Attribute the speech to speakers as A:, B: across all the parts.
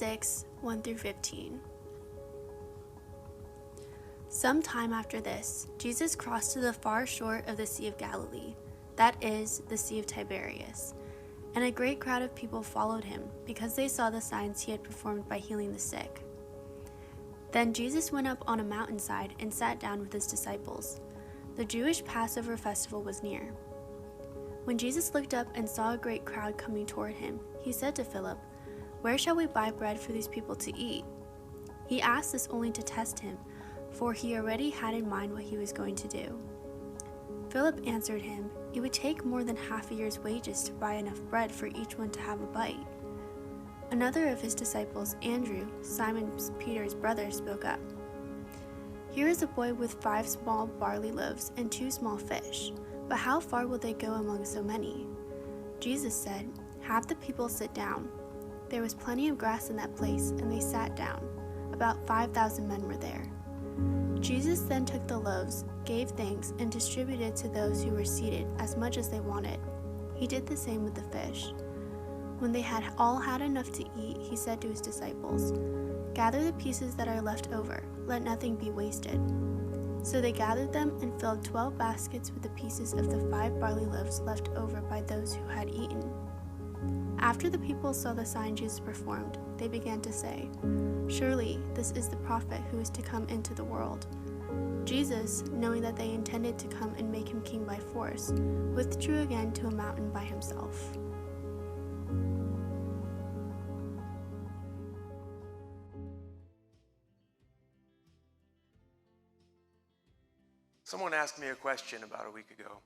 A: 6, 1-15. Some time after this, Jesus crossed to the far shore of the Sea of Galilee, that is, the Sea of Tiberias, and a great crowd of people followed him, because they saw the signs he had performed by healing the sick. Then Jesus went up on a mountainside and sat down with his disciples. The Jewish Passover festival was near. When Jesus looked up and saw a great crowd coming toward him, he said to Philip, "Where shall we buy bread for these people to eat?" He asked this only to test him, for he already had in mind what he was going to do. Philip answered him, "It would take more than half a year's wages to buy enough bread for each one to have a bite." Another of his disciples, Andrew, Simon Peter's brother, spoke up. "Here is a boy with 5 small barley loaves and 2 small fish, but how far will they go among so many?" Jesus said, "Have the people sit down." There was plenty of grass in that place, and they sat down. About 5,000 men were there. Jesus then took the loaves, gave thanks, and distributed to those who were seated as much as they wanted. He did the same with the fish. When they had all had enough to eat, he said to his disciples, "Gather the pieces that are left over, let nothing be wasted." So they gathered them and filled 12 baskets with the pieces of the 5 barley loaves left over by those who had eaten. After the people saw the sign Jesus performed, they began to say, "Surely this is the prophet who is to come into the world." Jesus, knowing that they intended to come and make him king by force, withdrew again to a mountain by himself.
B: Someone asked me a question about a week ago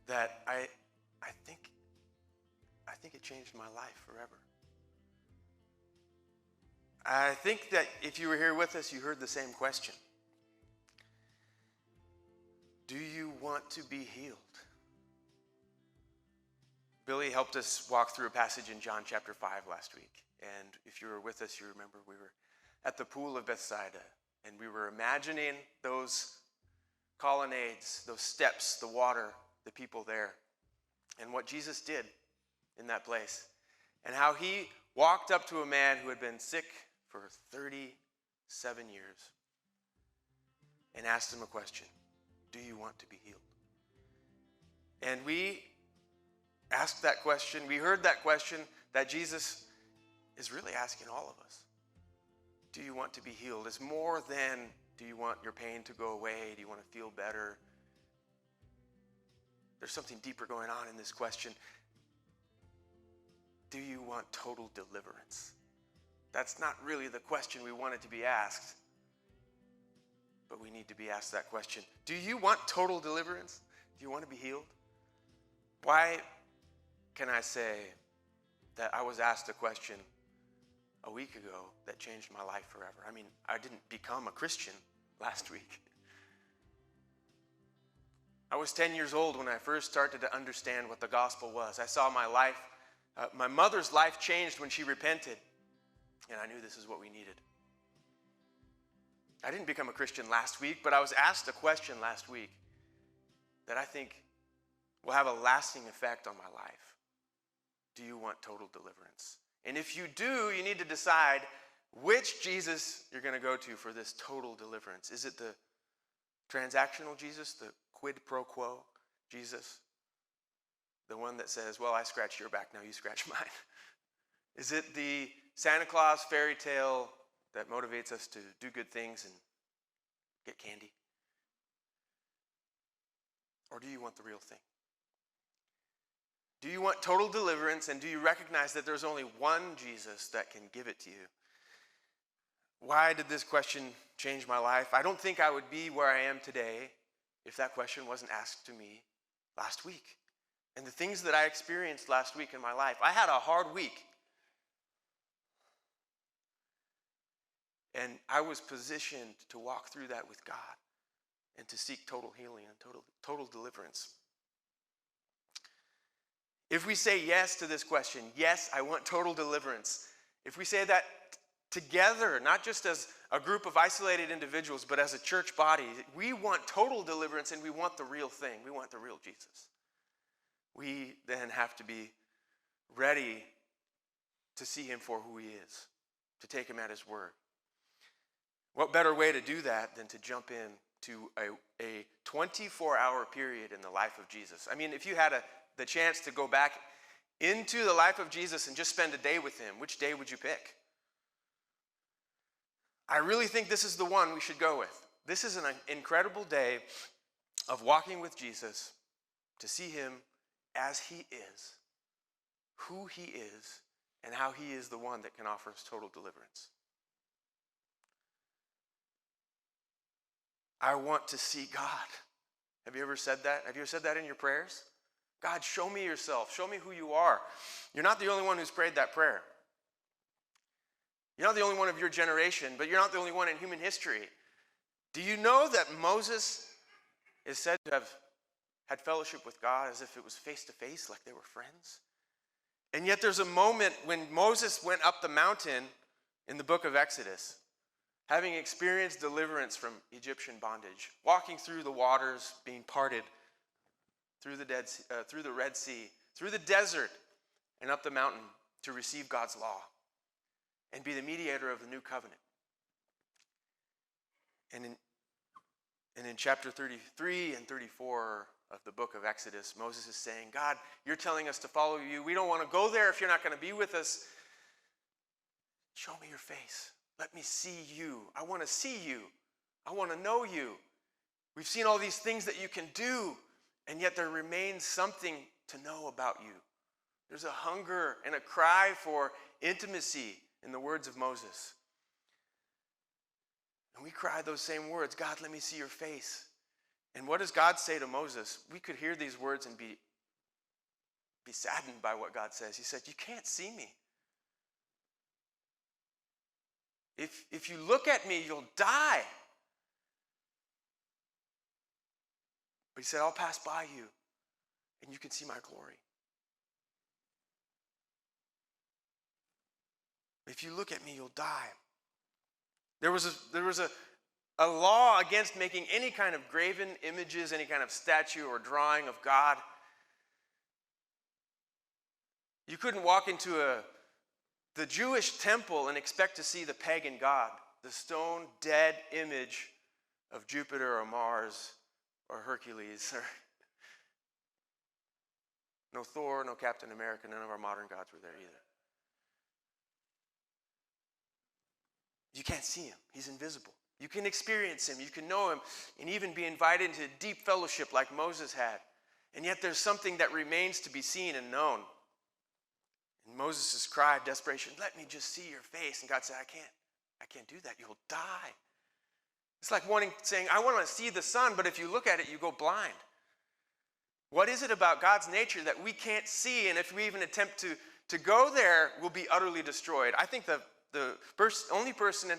B: that I think it changed my life forever. I think that if you were here with us, you heard the same question. Do you want to be healed? Billy helped us walk through a passage in John chapter 5 last week. And if you were with us, you remember we were at the pool of Bethsaida, and we were imagining those colonnades, those steps, the water, the people there, and what Jesus did in that place, and how he walked up to a man who had been sick for 37 years and asked him a question: do you want to be healed? And we asked that question, we heard that question that Jesus is really asking all of us. Do you want to be healed? It's more than, do you want your pain to go away? Do you want to feel better? There's something deeper going on in this question. Do you want total deliverance? That's not really the question we wanted to be asked, but we need to be asked that question. Do you want total deliverance? Do you want to be healed? Why can I say that I was asked a question a week ago that changed my life forever? I mean, I didn't become a Christian last week. I was 10 years old when I first started to understand what the gospel was. I saw my life, my mother's life changed when she repented, and I knew this is what we needed. I didn't become a Christian last week, but I was asked a question last week that I think will have a lasting effect on my life. Do you want total deliverance? And if you do, you need to decide which Jesus you're going to go to for this total deliverance. Is it the transactional Jesus, the quid pro quo Jesus? The one that says, well, I scratched your back, now you scratch mine. Is it the Santa Claus fairy tale that motivates us to do good things and get candy? Or do you want the real thing? Do you want total deliverance, and do you recognize that there's only one Jesus that can give it to you? Why did this question change my life? I don't think I would be where I am today if that question wasn't asked to me last week. And the things that I experienced last week in my life, I had a hard week. And I was positioned to walk through that with God and to seek total healing and total deliverance. If we say yes to this question, yes, I want total deliverance. If we say that together, not just as a group of isolated individuals, but as a church body, we want total deliverance and we want the real thing. We want the real Jesus. We then have to be ready to see him for who he is, to take him at his word. What better way to do that than to jump in to a 24-hour period in the life of Jesus? I mean, if you had the chance to go back into the life of Jesus and just spend a day with him, which day would you pick? I really think this is the one we should go with. This is an incredible day of walking with Jesus, to see him as he is, who he is, and how he is the one that can offer us total deliverance. I want to see God. Have you ever said that? Have you ever said that in your prayers? God, show me yourself. Show me who you are. You're not the only one who's prayed that prayer. You're not the only one of your generation, but you're not the only one in human history. Do you know that Moses is said to have had fellowship with God as if it was face to face, like they were friends? And yet there's a moment when Moses went up the mountain in the book of Exodus, having experienced deliverance from Egyptian bondage, walking through the waters being parted, through the Red Sea, through the desert, and up the mountain to receive God's law and be the mediator of the new covenant. And in chapter 33 and 34 of the book of Exodus, Moses is saying, God, you're telling us to follow you. We don't want to go there if you're not going to be with us. Show me your face. Let me see you. I want to see you. I want to know you. We've seen all these things that you can do, and yet there remains something to know about you. There's a hunger and a cry for intimacy in the words of Moses. And we cry those same words, God, let me see your face. And what does God say to Moses? We could hear these words and be saddened by what God says. He said, you can't see me. If you look at me, you'll die. But he said, I'll pass by you, and you can see my glory. If you look at me, you'll die. There was a law against making any kind of graven images, any kind of statue or drawing of God. You couldn't walk into the Jewish temple and expect to see the pagan god, the stone dead image of Jupiter or Mars or Hercules. No Thor, no Captain America, none of our modern gods were there either. You can't see him. He's invisible. You can experience him. You can know him and even be invited into deep fellowship like Moses had. And yet there's something that remains to be seen and known. And Moses' cry of desperation, let me just see your face. And God said, I can't do that. You'll die. It's like saying, I want to see the sun, but if you look at it, you go blind. What is it about God's nature that we can't see? And if we even attempt to go there, we'll be utterly destroyed. I think the only person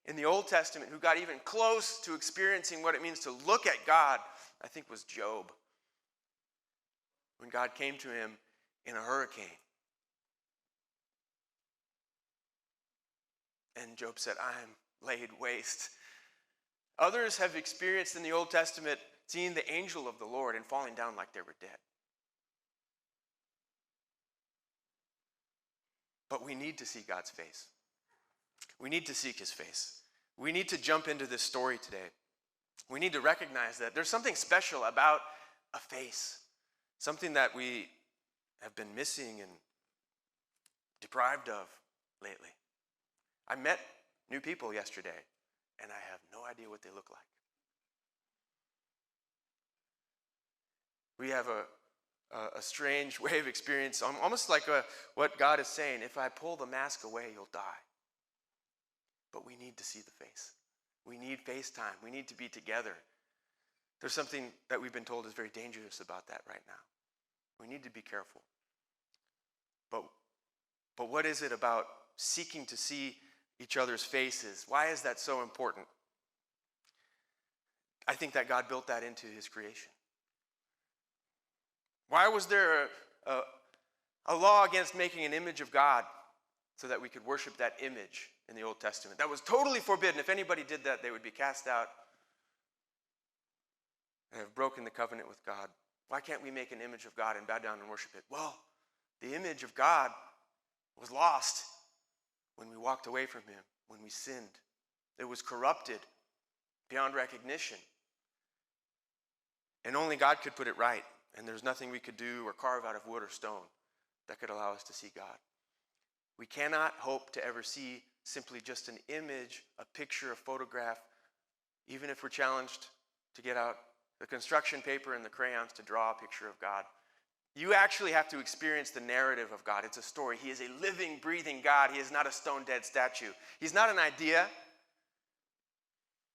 B: in the Old Testament who got even close to experiencing what it means to look at God, I think, was Job. When God came to him in a hurricane. And Job said, I'm laid waste. Others have experienced in the Old Testament seeing the angel of the Lord and falling down like they were dead. But we need to see God's face. We need to seek his face. We need to jump into this story today. We need to recognize that there's something special about a face, something that we have been missing and deprived of lately. I met new people yesterday, and I have no idea what they look like. We have a strange way of experience, almost like what God is saying, if I pull the mask away, you'll die. But we need to see the face. We need FaceTime. We need to be together. There's something that we've been told is very dangerous about that right now. We need to be careful. But what is it about seeking to see each other's faces? Why is that so important? I think that God built that into his creation. Why was there a law against making an image of God so that we could worship that image in the Old Testament? That was totally forbidden. If anybody did that, they would be cast out and have broken the covenant with God. Why can't we make an image of God and bow down and worship it? Well, the image of God was lost when we walked away from him, when we sinned. It was corrupted beyond recognition. And only God could put it right. And there's nothing we could do or carve out of wood or stone that could allow us to see God. We cannot hope to ever see simply just an image, a picture, a photograph, even if we're challenged to get out the construction paper and the crayons to draw a picture of God. You actually have to experience the narrative of God. It's a story. He is a living, breathing God. He is not a stone-dead statue. He's not an idea.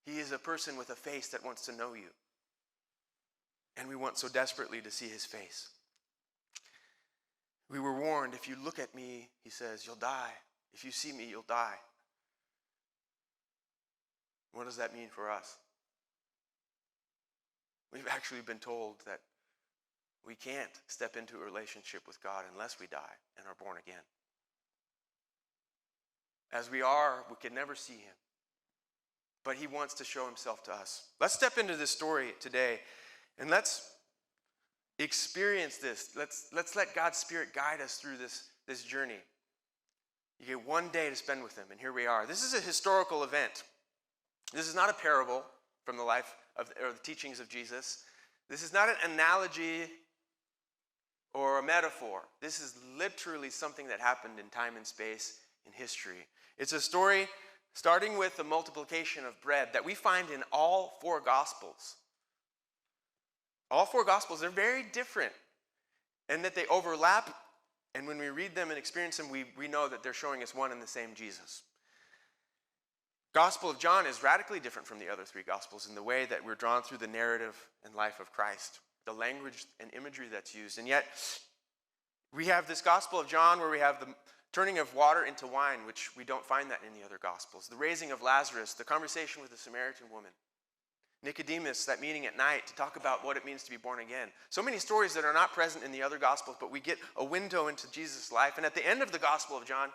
B: He is a person with a face that wants to know you. And we want so desperately to see his face. We were warned, if you look at me, he says, you'll die. If you see me, you'll die. What does that mean for us? We've actually been told that we can't step into a relationship with God unless we die and are born again. As we are, we can never see him. But he wants to show himself to us. Let's step into this story today and let's experience this. Let's let God's Spirit guide us through this journey. You get one day to spend with him, and here we are. This is a historical event. This is not a parable from the life or the teachings of Jesus. This is not an analogy or a metaphor. This is literally something that happened in time and space in history. It's a story starting with the multiplication of bread that we find in all four Gospels. All four Gospels, they're very different in that they overlap, and when we read them and experience them, we know that they're showing us one and the same Jesus. Gospel of John is radically different from the other three Gospels in the way that we're drawn through the narrative and life of Christ, the language and imagery that's used. And yet, we have this Gospel of John where we have the turning of water into wine, which we don't find that in the other Gospels. The raising of Lazarus, the conversation with the Samaritan woman. Nicodemus, that meeting at night to talk about what it means to be born again. So many stories that are not present in the other Gospels, but we get a window into Jesus' life. And at the end of the Gospel of John,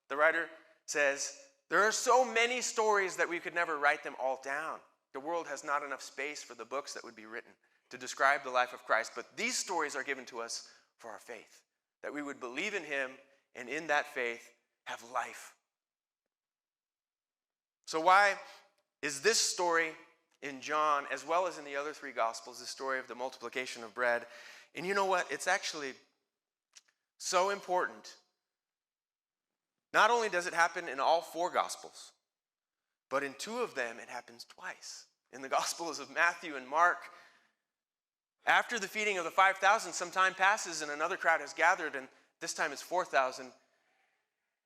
B: the writer says, there are so many stories that we could never write them all down. The world has not enough space for the books that would be written to describe the life of Christ. But these stories are given to us for our faith, that we would believe in him and in that faith have life. So why is this story in John, as well as in the other three Gospels, the story of the multiplication of bread? And you know what? It's actually so important. Not only does it happen in all four Gospels, but in two of them it happens twice. In the Gospels of Matthew and Mark, after the feeding of the 5,000, some time passes and another crowd has gathered, and this time it's 4,000,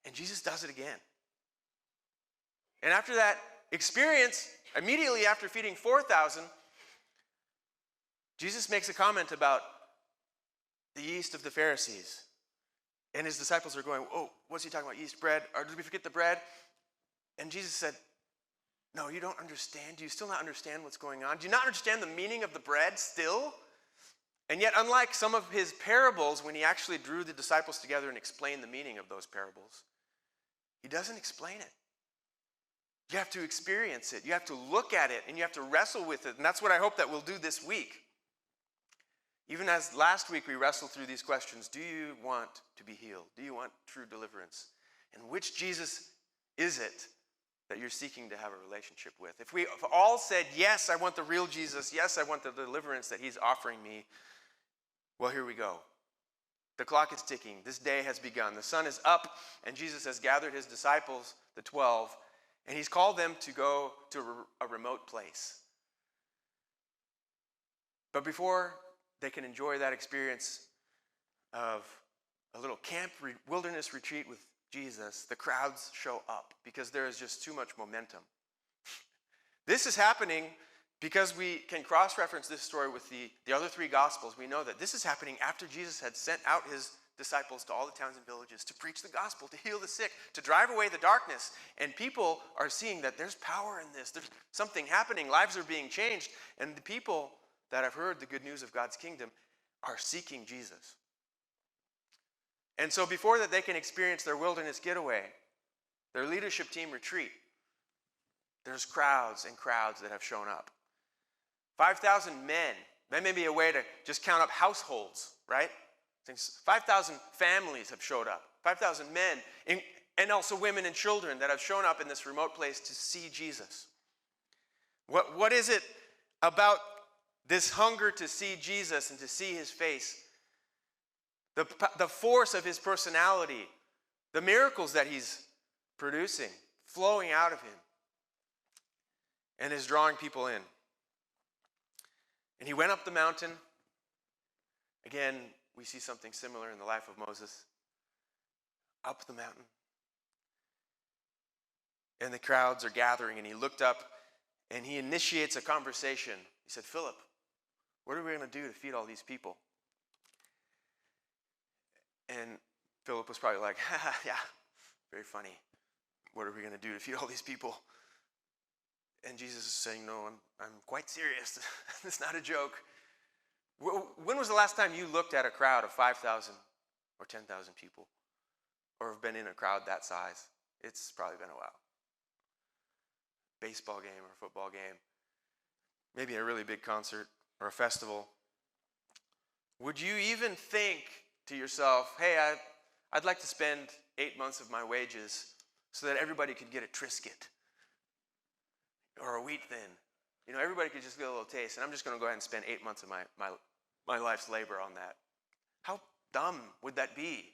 B: and Jesus does it again. And after that experience, immediately after feeding 4,000, Jesus makes a comment about the yeast of the Pharisees. And his disciples are going, oh, what's he talking about, yeast, bread? Or did we forget the bread? And Jesus said, no, you don't understand. Do you still not understand what's going on? Do you not understand the meaning of the bread still? And yet, unlike some of his parables, when he actually drew the disciples together and explained the meaning of those parables, he doesn't explain it. You have to experience it. You have to look at it, and you have to wrestle with it. And that's what I hope that we'll do this week. Even as last week we wrestled through these questions, do you want to be healed? Do you want true deliverance? And which Jesus is it that you're seeking to have a relationship with? If we all said, yes, I want the real Jesus, yes, I want the deliverance that he's offering me, well, here we go. The clock is ticking. This day has begun. The sun is up, and Jesus has gathered his disciples, the 12, and he's called them to go to a remote place. But before they can enjoy that experience of a little camp wilderness retreat with Jesus, the crowds show up because there is just too much momentum. This is happening because we can cross-reference this story with the other three Gospels. We know that this is happening after Jesus had sent out his disciples to all the towns and villages to preach the gospel, to heal the sick, to drive away the darkness. And people are seeing that there's power in this. There's something happening. Lives are being changed. And the people that have heard the good news of God's kingdom are seeking Jesus. And so before that they can experience their wilderness getaway, their leadership team retreat, there's crowds and crowds that have shown up. 5,000 men. That may be a way to just count up households, right? 5,000 families have showed up. 5,000 men, and also women and children that have shown up in this remote place to see Jesus. What is it about this hunger to see Jesus and to see his face, the force of his personality, the miracles that he's producing, flowing out of him, and is drawing people in? And he went up the mountain. Again, we see something similar in the life of Moses. Up the mountain. And the crowds are gathering, and he looked up, and he initiates a conversation. He said, Philip, what are we going to do to feed all these people? And Philip was probably like, yeah, very funny. What are we going to do to feed all these people? And Jesus is saying, no, I'm quite serious. It's not a joke. When was the last time you looked at a crowd of 5,000 or 10,000 people? Or have been in a crowd that size? It's probably been a while. Baseball game or football game. Maybe a really big concert or a festival. Would you even think to yourself, hey, I'd like to spend 8 months of my wages so that everybody could get a Triscuit or a wheat thin? You know, everybody could just get a little taste, and I'm just going to go ahead and spend 8 months of my life's labor on that. How dumb would that be?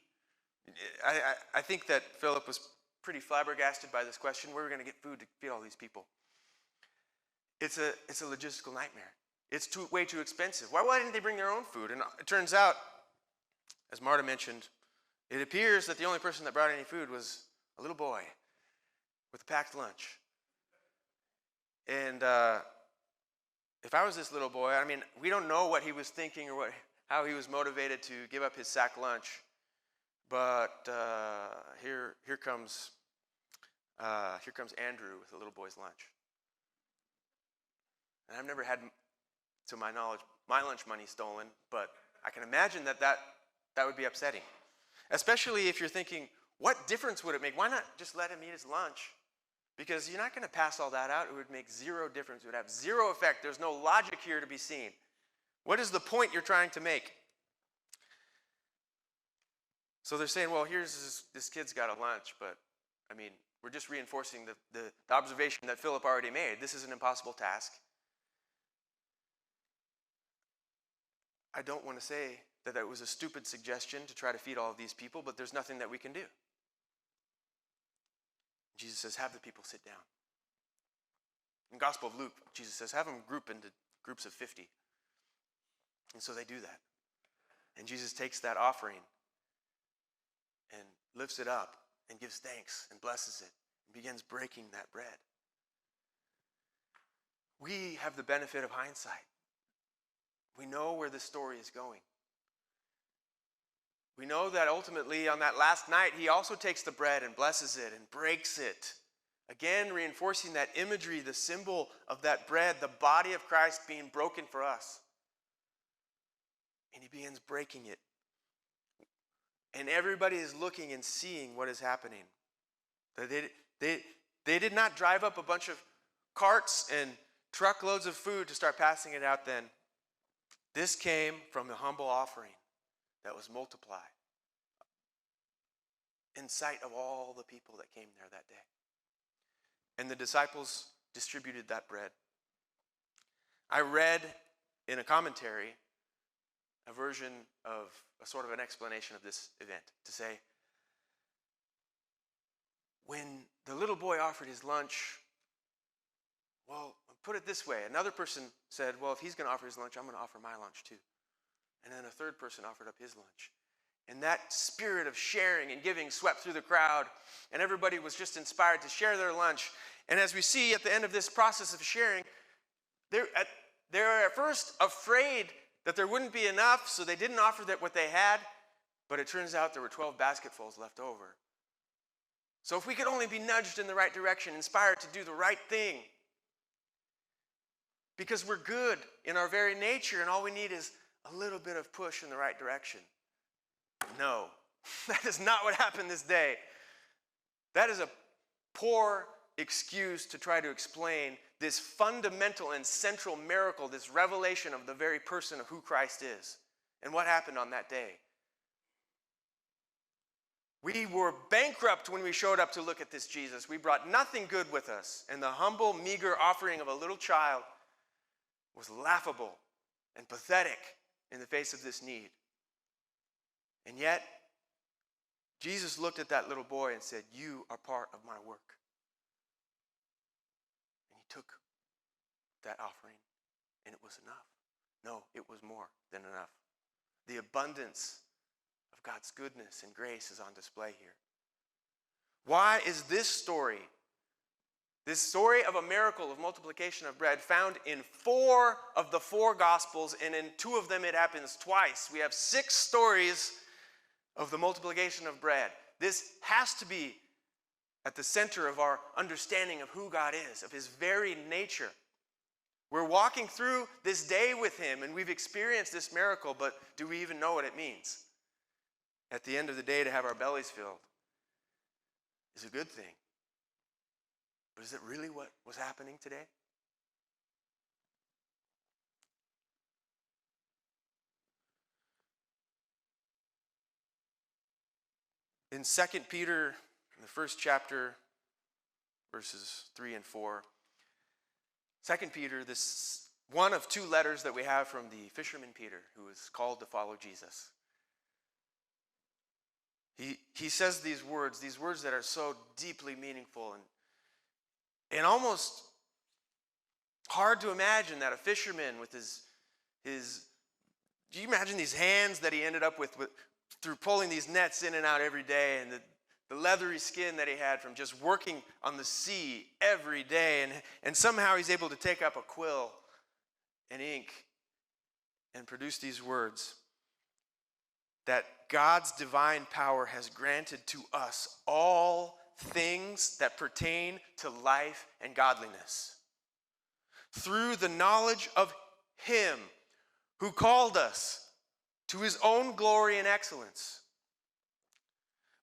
B: I think that Philip was pretty flabbergasted by this question. Where are we going to get food to feed all these people? It's a logistical nightmare. It's way too expensive. Why didn't they bring their own food? And it turns out, as Marta mentioned, it appears that the only person that brought any food was a little boy with a packed lunch. And if I was this little boy, I mean, we don't know what he was thinking or how he was motivated to give up his sack lunch. But here comes Andrew with a little boy's lunch. And I've never had, to my knowledge, my lunch money stolen, but I can imagine that would be upsetting. Especially if you're thinking, what difference would it make? Why not just let him eat his lunch? Because you're not going to pass all that out. It would make zero difference. It would have zero effect. There's no logic here to be seen. What is the point you're trying to make? So they're saying, well, here's this kid's got a lunch, but, I mean, we're just reinforcing the observation that Philip already made. This is an impossible task. I don't want to say that it was a stupid suggestion to try to feed all of these people, but there's nothing that we can do. Jesus says, have the people sit down. In the Gospel of Luke, Jesus says, have them group into groups of 50. And so they do that. And Jesus takes that offering and lifts it up and gives thanks and blesses it and begins breaking that bread. We have the benefit of hindsight. We know where this story is going. We know that ultimately on that last night, he also takes the bread and blesses it and breaks it. Again, reinforcing that imagery, the symbol of that bread, the body of Christ being broken for us. And he begins breaking it. And everybody is looking and seeing what is happening. They did not drive up a bunch of carts and truckloads of food to start passing it out then. This came from the humble offering that was multiplied in sight of all the people that came there that day. And the disciples distributed that bread. I read in a commentary a version of a sort of an explanation of this event to say, when the little boy offered his lunch, well, put it this way. Another person said, well, if he's going to offer his lunch, I'm going to offer my lunch too. And then a third person offered up his lunch. And that spirit of sharing and giving swept through the crowd, and everybody was just inspired to share their lunch. And as we see at the end of this process of sharing, they're at first afraid that there wouldn't be enough, so they didn't offer that what they had, but it turns out there were 12 basketfuls left over. So if we could only be nudged in the right direction, inspired to do the right thing, because we're good in our very nature, and all we need is a little bit of push in the right direction. No, that is not what happened this day. That is a poor excuse to try to explain this fundamental and central miracle, this revelation of the very person of who Christ is and what happened on that day. We were bankrupt when we showed up to look at this Jesus. We brought nothing good with us, and the humble, meager offering of a little child was laughable and pathetic in the face of this need. And yet, Jesus looked at that little boy and said, "You are part of my work." And he took that offering, and it was enough. No, it was more than enough. The abundance of God's goodness and grace is on display here. Why is this story of a miracle of multiplication of bread, found in 4 of the 4 Gospels, and in 2 of them it happens twice? We have 6 stories of the multiplication of bread. This has to be at the center of our understanding of who God is, of his very nature. We're walking through this day with him, and we've experienced this miracle, but do we even know what it means? At the end of the day, to have our bellies filled is a good thing. But is it really what was happening today? In 2 Peter, in the first chapter, verses 3 and 4, 2 Peter, this one of 2 letters that we have from the fisherman Peter, who is called to follow Jesus. He says these words that are so deeply meaningful and almost hard to imagine that a fisherman with his do you imagine these hands that he ended up with through pulling these nets in and out every day, and the leathery skin that he had from just working on the sea every day, and somehow he's able to take up a quill and ink and produce these words that God's divine power has granted to us all things that pertain to life and godliness, through the knowledge of him who called us to his own glory and excellence,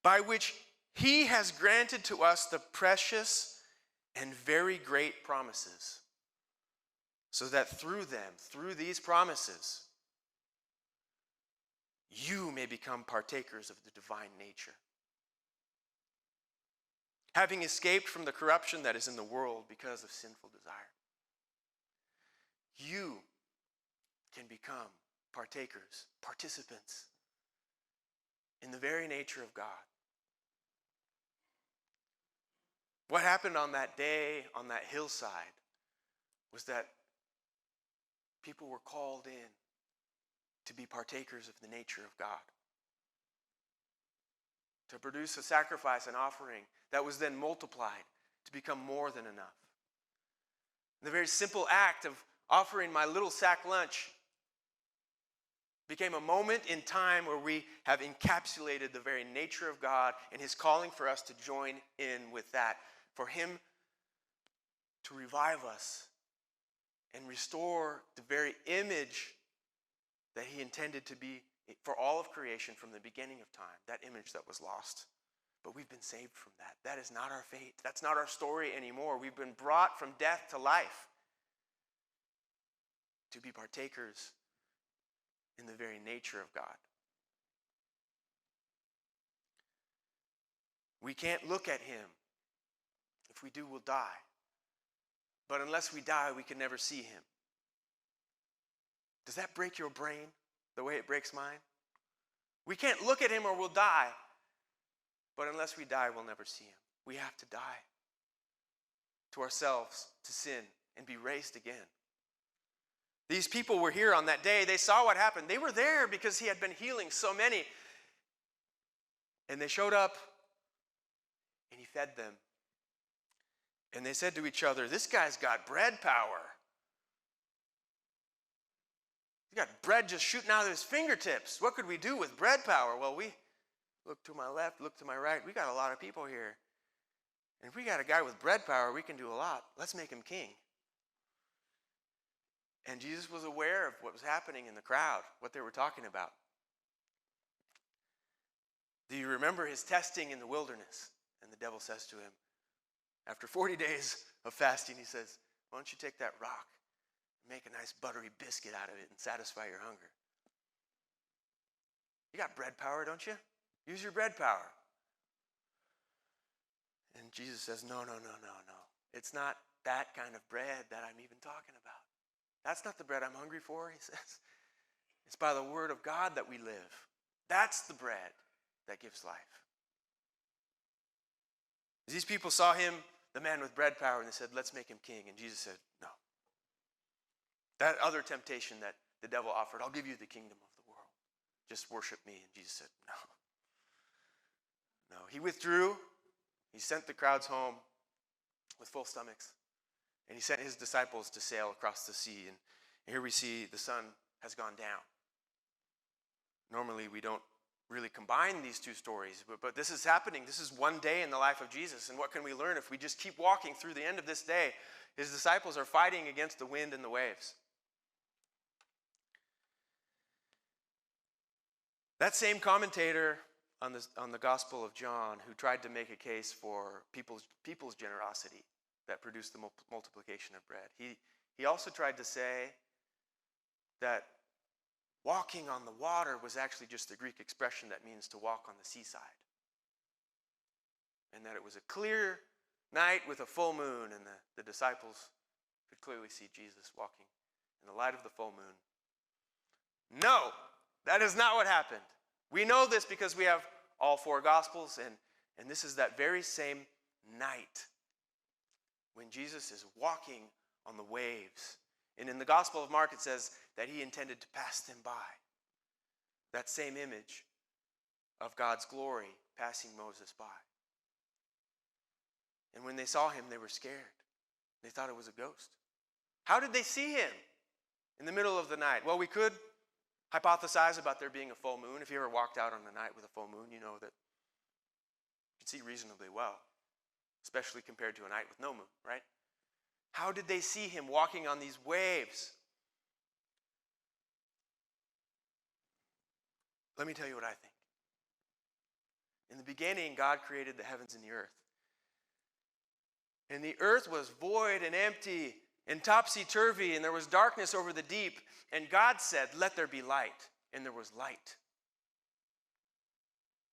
B: by which he has granted to us the precious and very great promises, so that through these promises, you may become partakers of the divine nature, having escaped from the corruption that is in the world because of sinful desire. You can become partakers, participants in the very nature of God. What happened on that day, on that hillside, was that people were called in to be partakers of the nature of God, to produce a sacrifice, an offering that was then multiplied to become more than enough. The very simple act of offering my little sack lunch became a moment in time where we have encapsulated the very nature of God and his calling for us to join in with that, for him to revive us and restore the very image that he intended to be for all of creation from the beginning of time, that image that was lost. But we've been saved from that. That is not our fate. That's not our story anymore. We've been brought from death to life to be partakers in the very nature of God. We can't look at him. If we do, we'll die. But unless we die, we can never see him. Does that break your brain the way it breaks mine? We can't look at him or we'll die. But unless we die, we'll never see him. We have to die to ourselves, to sin, and be raised again. These people were here on that day. They saw what happened. They were there because he had been healing so many. And they showed up, and he fed them. And they said to each other, "This guy's got bread power. He's got bread just shooting out of his fingertips. What could we do with bread power?" Well, we look to my left, look to my right. We got a lot of people here. And if we got a guy with bread power, we can do a lot. Let's make him king. And Jesus was aware of what was happening in the crowd, what they were talking about. Do you remember his testing in the wilderness? And the devil says to him, after 40 days of fasting, he says, "Why don't you take that rock and make a nice buttery biscuit out of it and satisfy your hunger? You got bread power, don't you? Use your bread power." And Jesus says, no. It's not that kind of bread that I'm even talking about. That's not the bread I'm hungry for, he says. It's by the word of God that we live. That's the bread that gives life. These people saw him, the man with bread power, and they said, let's make him king. And Jesus said, no. That other temptation that the devil offered, I'll give you the kingdom of the world. Just worship me. And Jesus said, no. He withdrew. He sent the crowds home with full stomachs. And he sent his disciples to sail across the sea. And here we see the sun has gone down. Normally we don't really combine these two stories, but this is happening. This is one day in the life of Jesus. And what can we learn if we just keep walking through the end of this day? His disciples are fighting against the wind and the waves. That same commentator on the Gospel of John who tried to make a case for people's generosity that produced the multiplication of bread, he also tried to say that walking on the water was actually just the Greek expression that means to walk on the seaside. And that it was a clear night with a full moon, and the disciples could clearly see Jesus walking in the light of the full moon. No, that is not what happened. We know this because we have all four Gospels, and this is that very same night when Jesus is walking on the waves. And in the Gospel of Mark, it says that he intended to pass them by. That same image of God's glory passing Moses by. And when they saw him, they were scared. They thought it was a ghost. How did they see him in the middle of the night? Well, we could hypothesize about there being a full moon. If you ever walked out on a night with a full moon, you know that you can see reasonably well, especially compared to a night with no moon, right? How did they see him walking on these waves? Let me tell you what I think. In the beginning, God created the heavens and the earth. And the earth was void and empty and topsy-turvy, and there was darkness over the deep. And God said, let there be light. And there was light.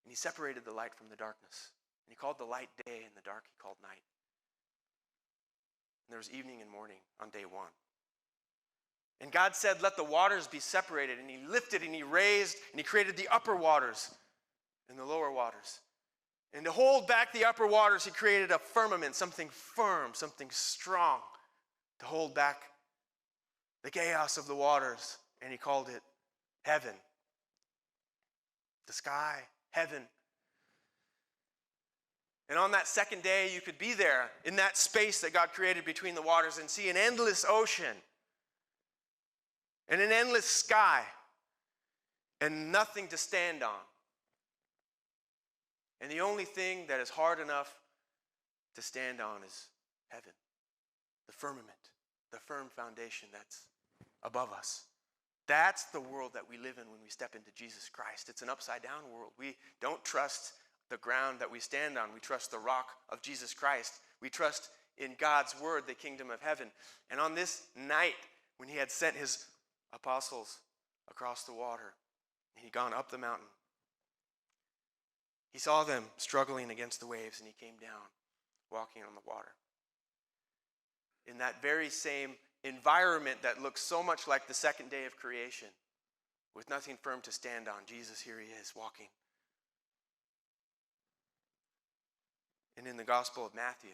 B: And he separated the light from the darkness. And he called the light day, and the dark he called night. And there was evening and morning on day one. And God said, let the waters be separated. And he lifted and he raised and he created the upper waters and the lower waters. And to hold back the upper waters, he created a firmament, something firm, something strong, to hold back the chaos of the waters. And he called it heaven. The sky, heaven. And on that second day, you could be there in that space that God created between the waters and see an endless ocean and an endless sky and nothing to stand on. And the only thing that is hard enough to stand on is heaven, the firmament, the firm foundation that's above us. That's the world that we live in when we step into Jesus Christ. It's an upside-down world. We don't trust the ground that we stand on. We trust the rock of Jesus Christ. We trust in God's word, the kingdom of heaven. And on this night, when he had sent his apostles across the water, and he'd gone up the mountain, he saw them struggling against the waves, and he came down, walking on the water. In that very same environment that looks so much like the second day of creation, with nothing firm to stand on, Jesus, here he is, walking. And in the Gospel of Matthew,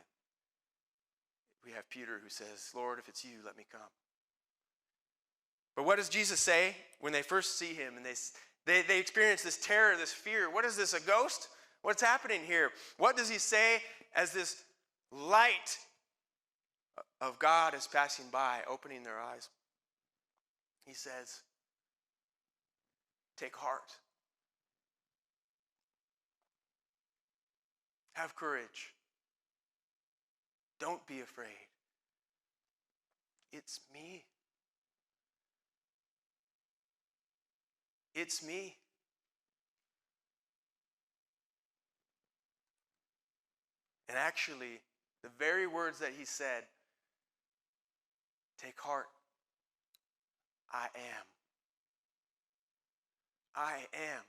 B: we have Peter who says, Lord, if it's you, let me come. But what does Jesus say when they first see him and they experience this terror, this fear? What is this, a ghost? What's happening here? What does he say as this light of God is passing by, opening their eyes? He says, take heart. Have courage. Don't be afraid. It's me. It's me. And actually, the very words that he said, take heart, I am. I am.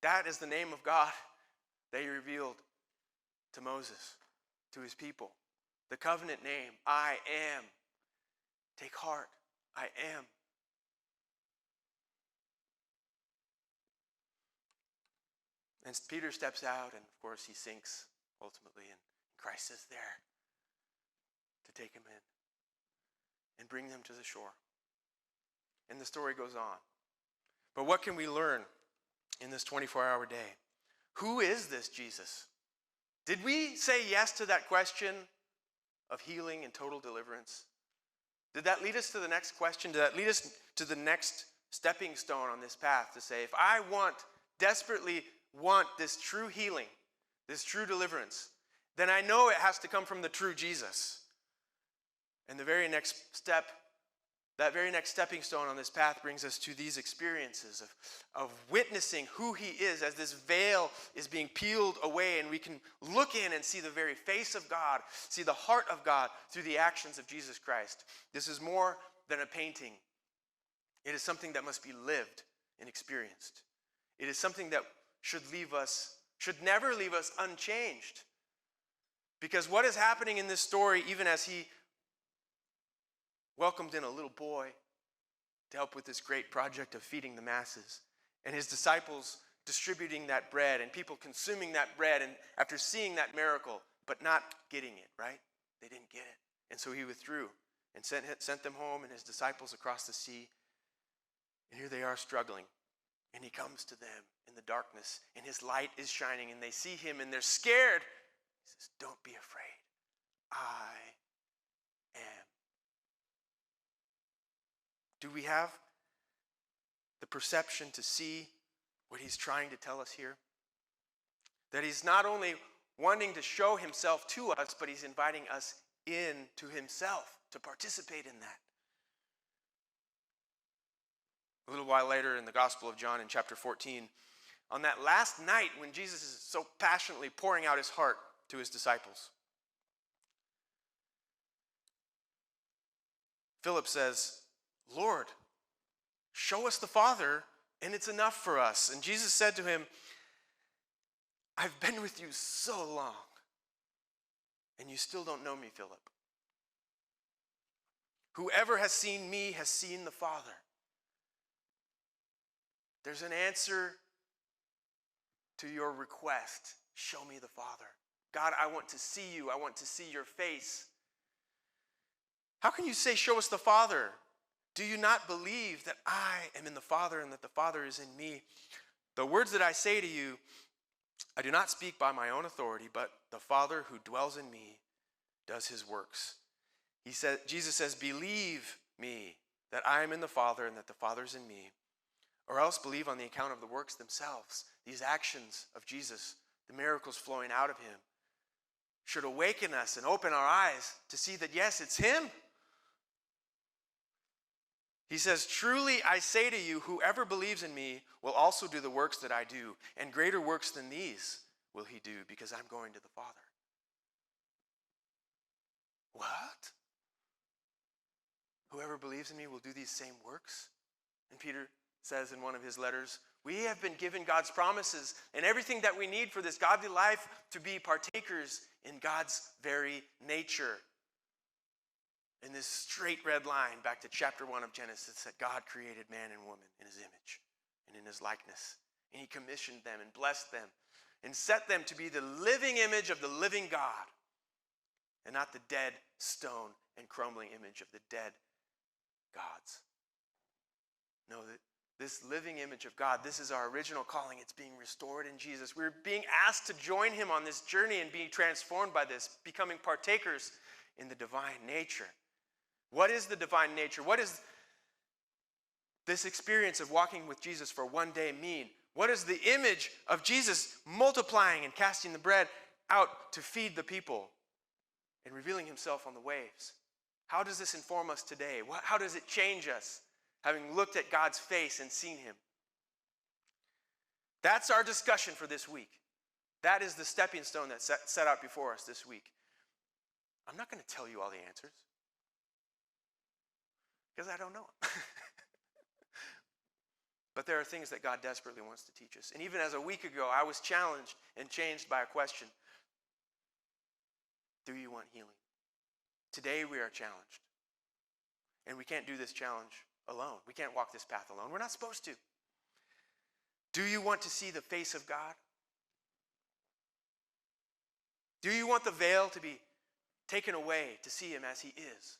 B: That is the name of God that he revealed to Moses, to his people. The covenant name, I am. Take heart, I am. And Peter steps out, and of course he sinks ultimately, and Christ is there to take him in and bring them to the shore. And the story goes on. But what can we learn in this 24-hour day? Who is this Jesus? Did we say yes to that question of healing and total deliverance? Did that lead us to the next question? Did that lead us to the next stepping stone on this path to say, if I desperately want this true healing, this true deliverance, then I know it has to come from the true Jesus. And the very next step, that very next stepping stone on this path brings us to these experiences of witnessing who he is as this veil is being peeled away and we can look in and see the very face of God, see the heart of God through the actions of Jesus Christ. This is more than a painting. It is something that must be lived and experienced. It is something that should never leave us unchanged. Because what is happening in this story, even as he welcomed in a little boy to help with this great project of feeding the masses, and his disciples distributing that bread, and people consuming that bread, and after seeing that miracle, but not getting it, right? They didn't get it. And so he withdrew and sent them home and his disciples across the sea. And here they are struggling. And he comes to them in the darkness, and his light is shining, and they see him, and they're scared. He says, don't be afraid. I am. Do we have the perception to see what he's trying to tell us here? That he's not only wanting to show himself to us, but he's inviting us in to himself to participate in that. A little while later in the Gospel of John in chapter 14, on that last night when Jesus is so passionately pouring out his heart to his disciples, Philip says, Lord, show us the Father, and it's enough for us. And Jesus said to him, I've been with you so long, and you still don't know me, Philip. Whoever has seen me has seen the Father. There's an answer to your request. Show me the Father. God, I want to see you. I want to see your face. How can you say, show us the Father? Do you not believe that I am in the Father and that the Father is in me? The words that I say to you, I do not speak by my own authority, but the Father who dwells in me does his works. Jesus says, believe me that I am in the Father and that the Father is in me, or else believe on the account of the works themselves. These actions of Jesus, the miracles flowing out of him, should awaken us and open our eyes to see that, yes, it's him. He says, truly I say to you, whoever believes in me will also do the works that I do, and greater works than these will he do, because I'm going to the Father. What? Whoever believes in me will do these same works? And Peter says in one of his letters, we have been given God's promises and everything that we need for this godly life to be partakers in God's very nature. In this straight red line back to chapter 1 of Genesis, that God created man and woman in his image and in his likeness. And he commissioned them and blessed them and set them to be the living image of the living God and not the dead stone and crumbling image of the dead gods. No, that this living image of God, this is our original calling. It's being restored in Jesus. We're being asked to join him on this journey and be transformed by this, becoming partakers in the divine nature. What is the divine nature? What does this experience of walking with Jesus for one day mean? What does the image of Jesus multiplying and casting the bread out to feed the people and revealing himself on the waves? How does this inform us today? How does it change us, having looked at God's face and seen him? That's our discussion for this week. That is the stepping stone that's set out before us this week. I'm not going to tell you all the answers, because I don't know them. But there are things that God desperately wants to teach us. And even as a week ago, I was challenged and changed by a question. Do you want healing? Today we are challenged. And we can't do this challenge alone. We can't walk this path alone. We're not supposed to. Do you want to see the face of God? Do you want the veil to be taken away to see him as he is?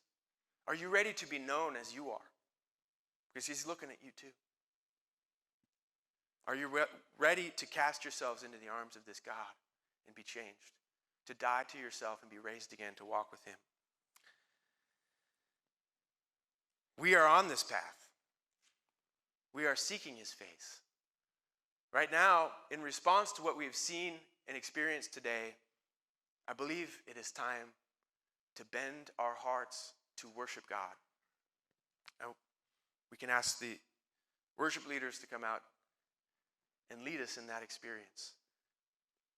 B: Are you ready to be known as you are? Because he's looking at you too. Are you ready to cast yourselves into the arms of this God and be changed? To die to yourself and be raised again to walk with him? We are on this path. We are seeking his face. Right now, in response to what we have seen and experienced today, I believe it is time to bend our hearts to worship God. Now, we can ask the worship leaders to come out and lead us in that experience.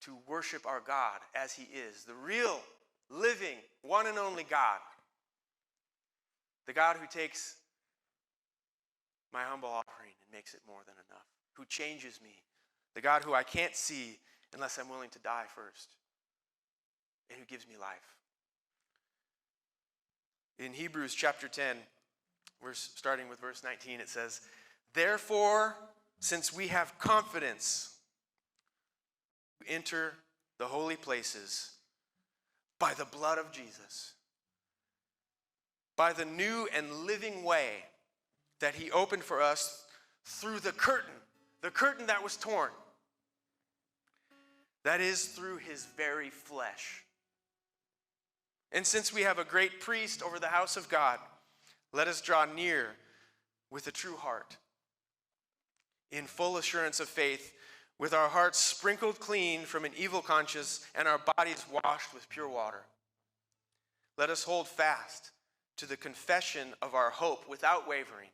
B: To worship our God as he is, the real, living, one and only God. The God who takes my humble offering and makes it more than enough. Who changes me. The God who I can't see unless I'm willing to die first. And who gives me life. In Hebrews chapter 10, we're starting with verse 19, it says, "Therefore, since we have confidence to enter the holy places by the blood of Jesus, by the new and living way that he opened for us through the curtain that was torn, that is through his very flesh. And since we have a great priest over the house of God, let us draw near with a true heart, in full assurance of faith, with our hearts sprinkled clean from an evil conscience and our bodies washed with pure water. Let us hold fast to the confession of our hope without wavering.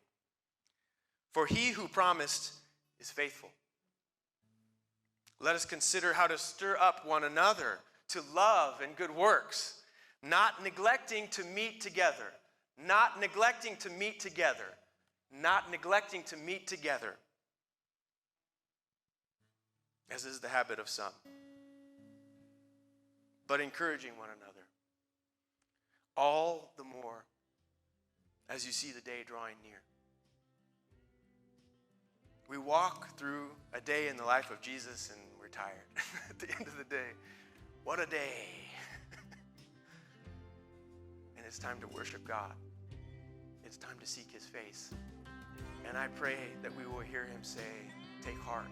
B: For he who promised is faithful. Let us consider how to stir up one another to love and good works, not neglecting to meet together, not neglecting to meet together, not neglecting to meet together, as is the habit of some, but encouraging one another, all the more as you see the day drawing near. We walk through a day in the life of Jesus and we're tired. At the end of the day, what a day. And it's time to worship God. It's time to seek his face. And I pray that we will hear him say, take heart.